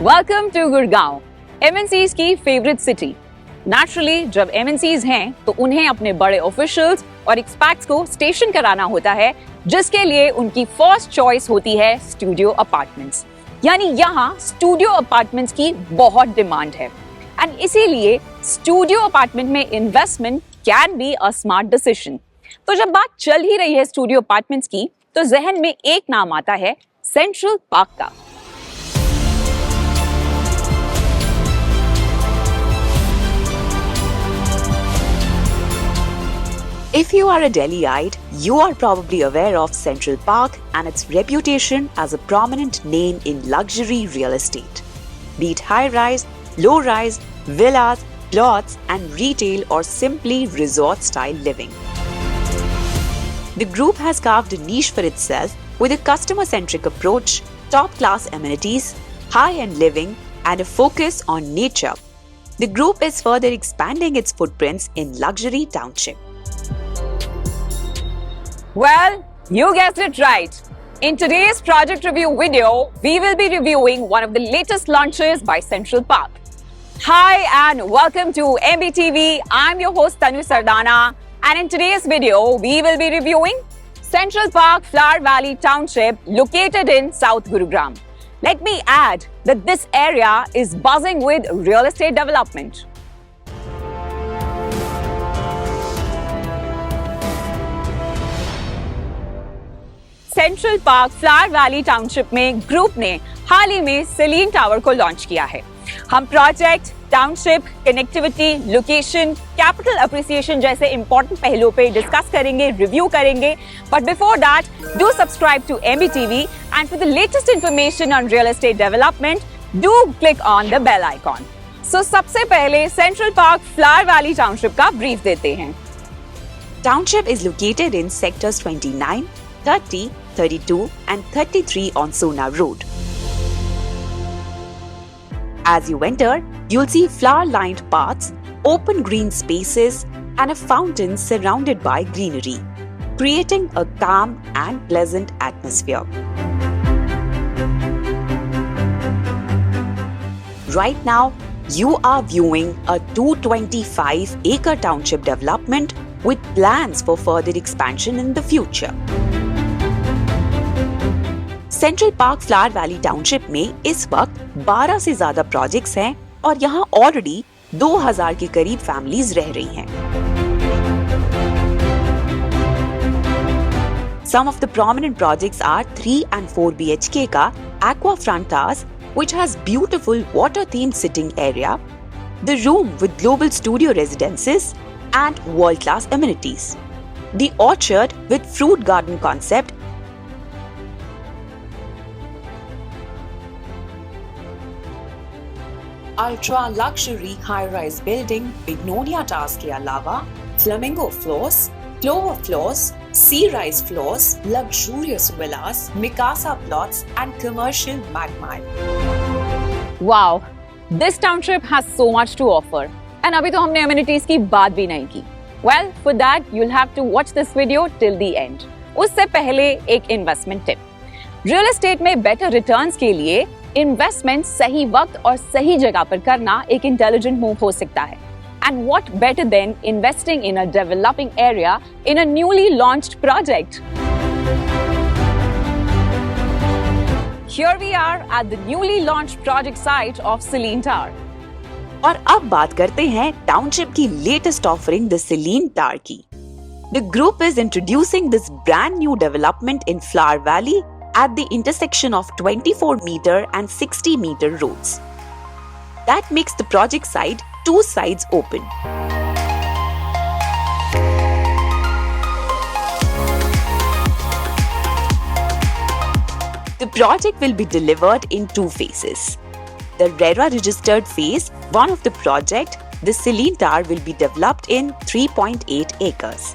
Welcome to Gurgaon, MNCs की favourite city. Naturally जब MNCs हैं तो उन्हें अपने बड़े ऑफिशियल्स और एक्सपैट्स को स्टेशन कराना होता है, जिसके लिए उनकी फर्स्ट चॉइस होती है स्टूडियो अपार्टमेंट्स। यानी यहाँ स्टूडियो अपार्टमेंट्स की बहुत डिमांड है एंड इसीलिए स्टूडियो अपार्टमेंट में investment can be a smart decision. तो जब बात चल ही रही है स्टूडियो अपार्टमेंट्स की, तो जहन में एक नाम आता है सेंट्रल पार्क का। If you are a Delhiite, you are probably aware of Central Park and its reputation as a prominent name in luxury real estate. Be it high-rise, low-rise, villas, plots and retail or simply resort-style living. The group has carved a niche for itself with a customer-centric approach, top-class amenities, high-end living and a focus on nature. The group is further expanding its footprints in luxury township. Well, you guessed it right. In today's project review video, we will be reviewing one of the latest launches by Central Park. Hi and welcome to MBTV. I'm your host Tanu Sardana, and in today's video, we will be reviewing Central Park Flower Valley Township located in South Gurugram. Let me add that this area is buzzing with real estate development. Central park flower valley township में group ने हाल ही में Celine tower को launch किया है। हम project, township, connectivity, location, capital appreciation जैसे important पहलुओं पे डिस्कस करेंगे, रिव्यू करेंगे। But before that, do subscribe to MBTV and for the latest information on real estate development, do click on the bell icon. So सबसे पहले central park flower valley township का brief देते हैं। Township is located in sectors 29, 30, 32 and 33 on Sohna Road. As you enter, you'll see flower-lined paths, open green spaces and a fountain surrounded by greenery, creating a calm and pleasant atmosphere. Right now, you are viewing a 225-acre township development with plans for further expansion in the future. Central park flower valley township में इस वक्त 12 से ज्यादा projects हैं और यहाँ already 2000 के करीब फैमिलीज रह रही हैं। Some of the prominent projects are 3 and 4 BHK का Aqua Front House, which has beautiful water-themed sitting area, the room with global studio residences and world-class amenities, the orchard with fruit garden concept, ultra luxury high-rise building Bignonia Towers के अलावा flamingo floors, clover floors, sea rise floors, luxurious villas, Mikasa plots and commercial magmile. Wow, this township has so much to offer. And अभी तो हमने amenities की बात भी नहीं की. Well, for that you'll have to watch this video till the end. उससे पहले एक investment tip. रियल एस्टेट में बेटर रिटर्न्स के लिए इन्वेस्टमेंट सही वक्त और सही जगह पर करना एक इंटेलिजेंट मूव हो सकता है। And what better than investing in a developing area in a newly launched project. Here we are at the newly launched project site of Selene Tower. और अब बात करते हैं टाउनशिप की latest offering the Celine tower की। The group is introducing this brand new development in Flower Valley at the intersection of 24-meter and 60-meter roads. That makes the project site 2 sides open. The project will be delivered in 2 phases. The RERA registered phase 1 of the project, the Selene Tower, will be developed in 3.8 acres.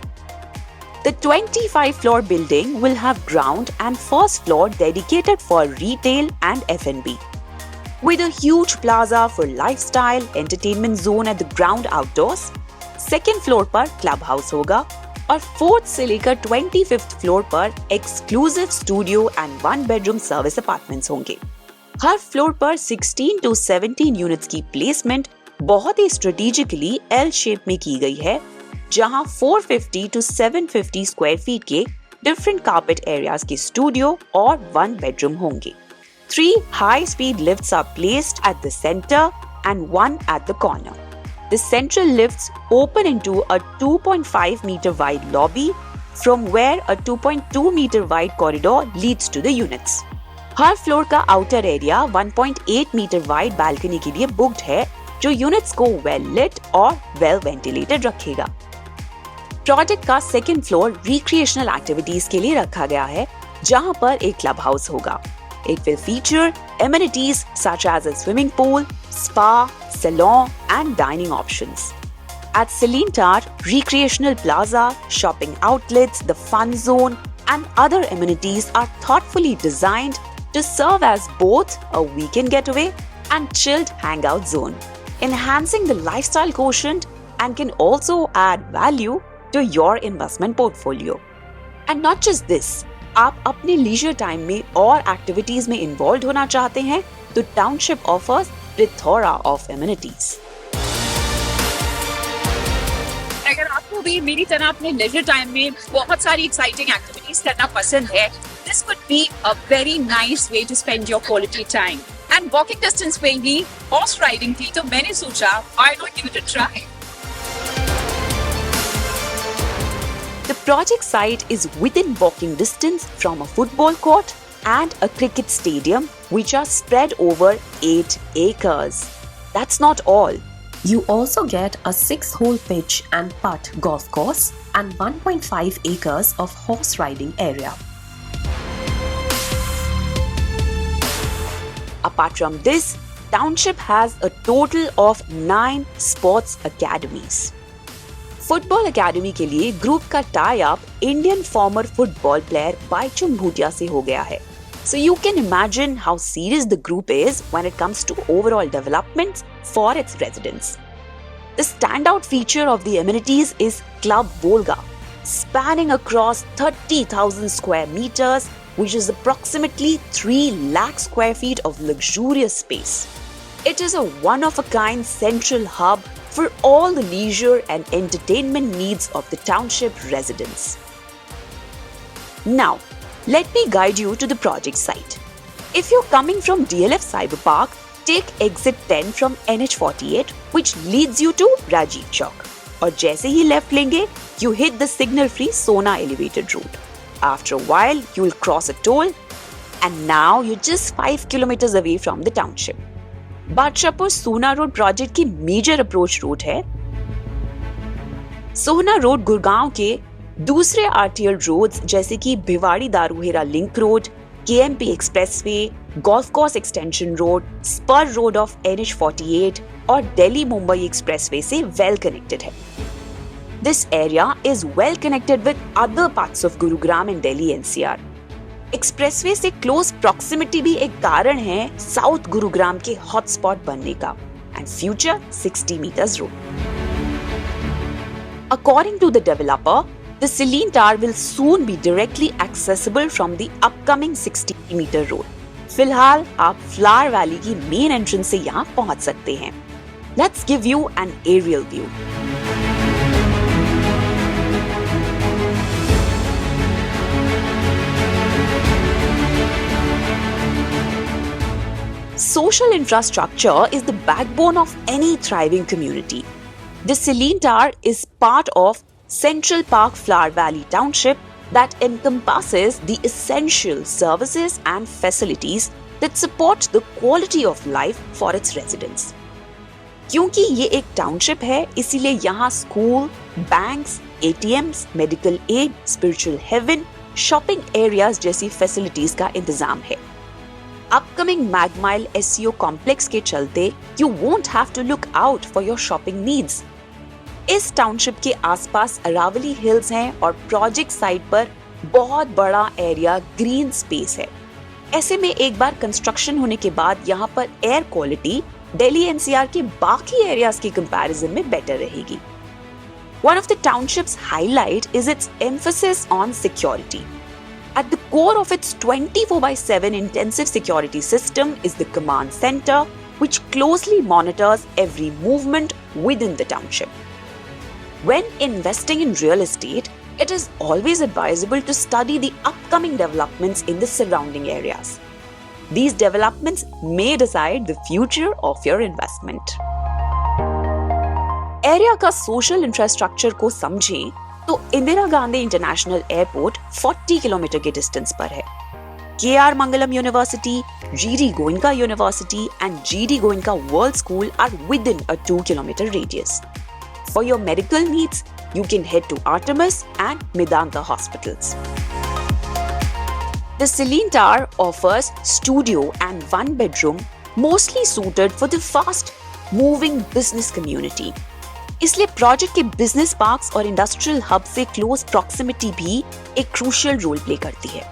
The 25-floor building will have ground and first floor dedicated for retail and F&B. With a huge plaza for lifestyle, entertainment zone at the ground outdoors, second floor पर clubhouse होगा और 4th से लेकर 25th floor पर exclusive studio and 1-bedroom service apartments होंगे. हर floor पर 16 to 17 units की placement बहुत ही स्ट्रेटेजिकली एल शेप में की गई है, जहां 450 to 750 स्क्वायर फीट के डिफरेंट कार्पेट एरियाज के स्टूडियो और 1 बेडरूम होंगे। 3 high-speed lifts are placed at the center and 1 at the corner. The central lifts open into a 2.5 meter wide lobby from where a 2.2 meter wide corridor leads to the units. हर floor का outer area 1.8 metre wide balcony के लिए booked है, जो units को well lit और well ventilated रखेगा। Project का सेकेंड फ्लोर रिक्रिएशनल एक्टिविटीज के लिए रखा गया है, जहां पर एक क्लब हाउस होगा। It will feature amenities such as a swimming pool, spa, salon, and dining options. At Selene Tower, recreational plaza, shopping outlets, the fun zone, and other amenities are thoughtfully designed to serve as both a weekend getaway and chilled hangout zone, enhancing the lifestyle quotient and can also add value to your investment portfolio. And not just this, आप अपने leisure time में और activities में involve होना चाहते हैं तो township offers plethora of amenities. अगर आपको भी मेरी तरह अपने लीजर टाइम में बहुत सारी एक्साइटिंग एक्टिविटीज करना पसंद है, this would be a very nice way to spend your quality time. And walking distance पे ही हॉर्स राइडिंग थी, तो मैंने सोचा why not give it a try. The project site is within walking distance from a football court and a cricket stadium, which are spread over 8 acres. That's not all. You also get a 6-hole pitch and putt golf course and 1.5 acres of horse riding area. Apart from this, Township has a total of 9 sports academies. Football academy के लिए group का tie up Indian former football player Baichung Bhutia से हो गया है। So you can imagine how serious the group is when it comes to overall development for its residents. The standout feature of the amenities is Club Volga, spanning across 30,000 square meters, which is approximately 3 lakh square feet of luxurious space. It is a one-of-a-kind central hub for all the leisure and entertainment needs of the township residents. Now, let me guide you to the project site. If you're coming from DLF Cyber Park, take exit 10 from NH48, which leads you to Rajiv Chowk. और जैसे ही left लेंगे, you hit the signal-free Sohna Elevated Road. After a while, you'll cross a toll, and now you're just 5 kilometers away from the township. Badshahpur Sohna road project की major approach root है। सोहना road Gurgaon के दूसरे RTL roads जैसे कि Bhiwadi Dharuhera link road, KMP expressway, golf course extension road, spur road of NH48 और Delhi Mumbai expressway से well connected है। This area is well connected with other parts of Gurugram and Delhi NCR. Expressway से close proximity भी एक कारण है south Gurugram के hotspot बनने का and future 60 metres road. According to the developer, the Selene Tower will soon be directly accessible from the upcoming 60-meter road. फिलहाल आप फ्लावर वैली की मेन एंट्रेंस से यहाँ पहुंच सकते हैं। Let's give you an aerial view. Social infrastructure is the backbone of any thriving community. The Selene Tower is part of Central Park Flower Valley Township that encompasses the essential services and facilities that support the quality of life for its residents. क्योंकि ये एक township है, इसीलिए यहाँ school, banks, ATMs, medical aid, spiritual haven, shopping areas जैसी facilities का इंतजाम है। Upcoming Magmile SEO complex के चलते you won't have to look out for your shopping needs. इस टाउनशिप के आसपास अरावली हिल्स हैं और प्रोजेक्ट साइट पर बहुत बड़ा एरिया ग्रीन स्पेस है। ऐसे में एक बार कंस्ट्रक्शन होने के बाद यहाँ पर एयर क्वालिटी दिल्ली एनसीआर के बाकी एरियाज के कंपैरिजन में बेटर रहेगी। One of the township's highlight is its emphasis on security. At the core of its 24/7 intensive security system is the command center, which closely monitors every movement within the township. When investing in real estate, it is always advisable to study the upcoming developments in the surrounding areas. These developments may decide the future of your investment. Area का social infrastructure को समझें तो Indira Gandhi international airport 40 kilometre के distance पर है। KR Mangalam University, GD Goenka University and GD Goenka World School are within a 2-kilometer radius. For your medical needs, you can head to Artemis and Medanta hospitals. The Selene Tower offers studio and one-bedroom, mostly suited for the fast-moving business community. इसलिए project के business parks और industrial hub से close proximity भी एक crucial role play करती है।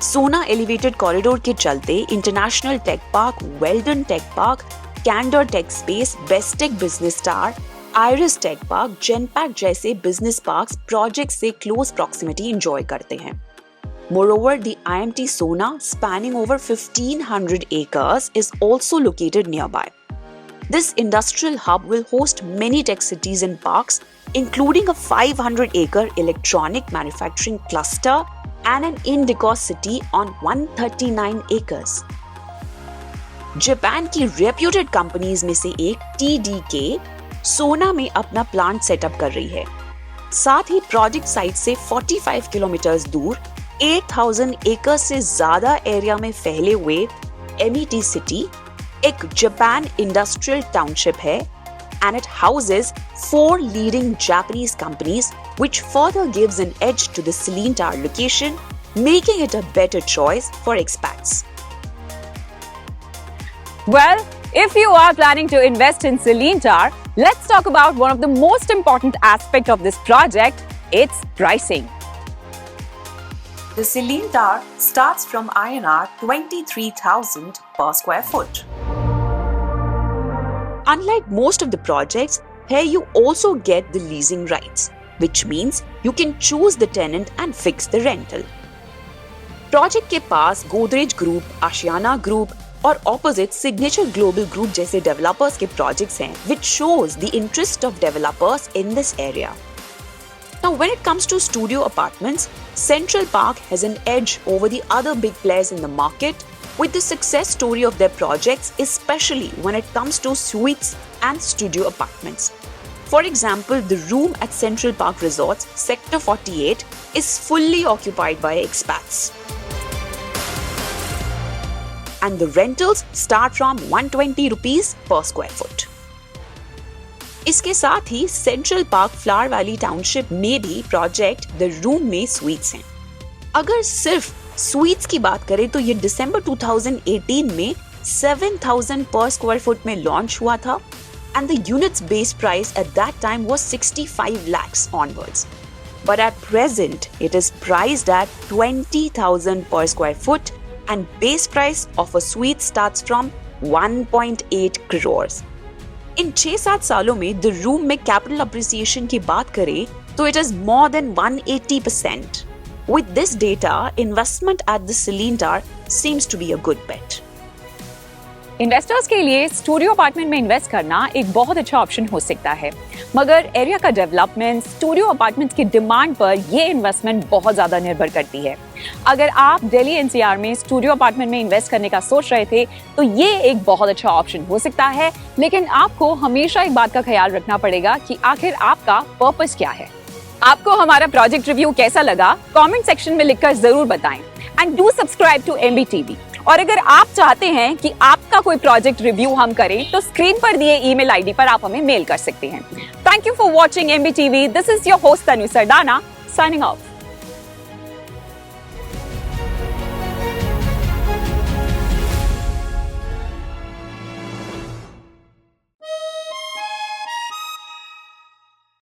सोना elevated corridor के चलते international tech park, Welldone tech park, Candor tech space, Bestech business tower, Iris tech park, Genpact जैसे बिजनेस पार्क्स प्रोजेक्ट से क्लोज प्रॉक्सिमिटी एंजॉय करते हैं। Moreover, the IMT Sohna, spanning over 1,500 acres, is also located nearby. This industrial hub will host many tech cities and parks, including a 500-acre electronic manufacturing cluster and an in-decor city on 139 acres. Japan की reputed companies में से एक TDK सोना में अपना plant setup कर रही है। साथ ही प्रोजेक्ट साइट से 45 किलोमीटर दूर 8,000 एकड़ से ज्यादा एरिया में फैले हुए MET सिटी एक जापान इंडस्ट्रियल टाउनशिप है and it houses 4 leading Japanese companies, which further gives an edge to the Selene Tower location, making it a better choice for expats. Well, if you are planning to invest in Selene Tower, let's talk about one of the most important aspects of this project, its pricing. The Selene Tower starts from INR 23,000 per square foot. Unlike most of the projects, here you also get the leasing rights, which means you can choose the tenant and fix the rental. Project के पास Godrej Group, Ashiana Group और opposite Signature Global Group जैसे developers के projects हैं, which shows the interest of developers in this area. Now, when it comes to studio apartments, Central Park has an edge over the other big players in the market with the success story of their projects, especially when it comes to suites and studio apartments. For example, the room at Central Park Resorts, Sector 48, is fully occupied by expats. And the rentals start from 120 rupees per square foot. इसके साथ ही central park flower valley township में भी project the room में suites हैं। अगर सिर्फ sweets की बात करें तो ये दिसंबर 2018 में 7,000 पर स्क्वायर फुट में लॉन्च हुआ था and the unit's base price at that time was 65 lakhs onwards. But at present, it is priced at 20,000 per square foot and base price of a suite starts from 1.8 crores. इन 6-7 सालों में the room में capital appreciation की बात करें तो it is more than 180%. With this data, investment at the Selene Tower seems to be a good bet. Investors के लिए studio apartment में इन्वेस्ट करना एक बहुत अच्छा ऑप्शन हो सकता है, मगर एरिया का डेवलपमेंट स्टूडियो अपार्टमेंट्स की डिमांड पर ये इन्वेस्टमेंट बहुत ज्यादा निर्भर करती है। अगर आप दिल्ली एनसीआर में स्टूडियो अपार्टमेंट में इन्वेस्ट करने का सोच रहे थे तो ये एक बहुत अच्छा ऑप्शन हो सकता है, लेकिन आपको हमेशा एक बात का ख्याल रखना पड़ेगा कि आखिर आपका पर्पस क्या है। आपको हमारा प्रोजेक्ट रिव्यू कैसा लगा कमेंट सेक्शन में लिखकर जरूर बताएं and do subscribe to MBTV। और अगर आप चाहते हैं कि आपका कोई प्रोजेक्ट रिव्यू हम करें तो स्क्रीन पर दिए ईमेल आईडी पर आप हमें मेल कर सकते हैं। Thank you for watching MBTV। This is your host Tanu Sardana signing off.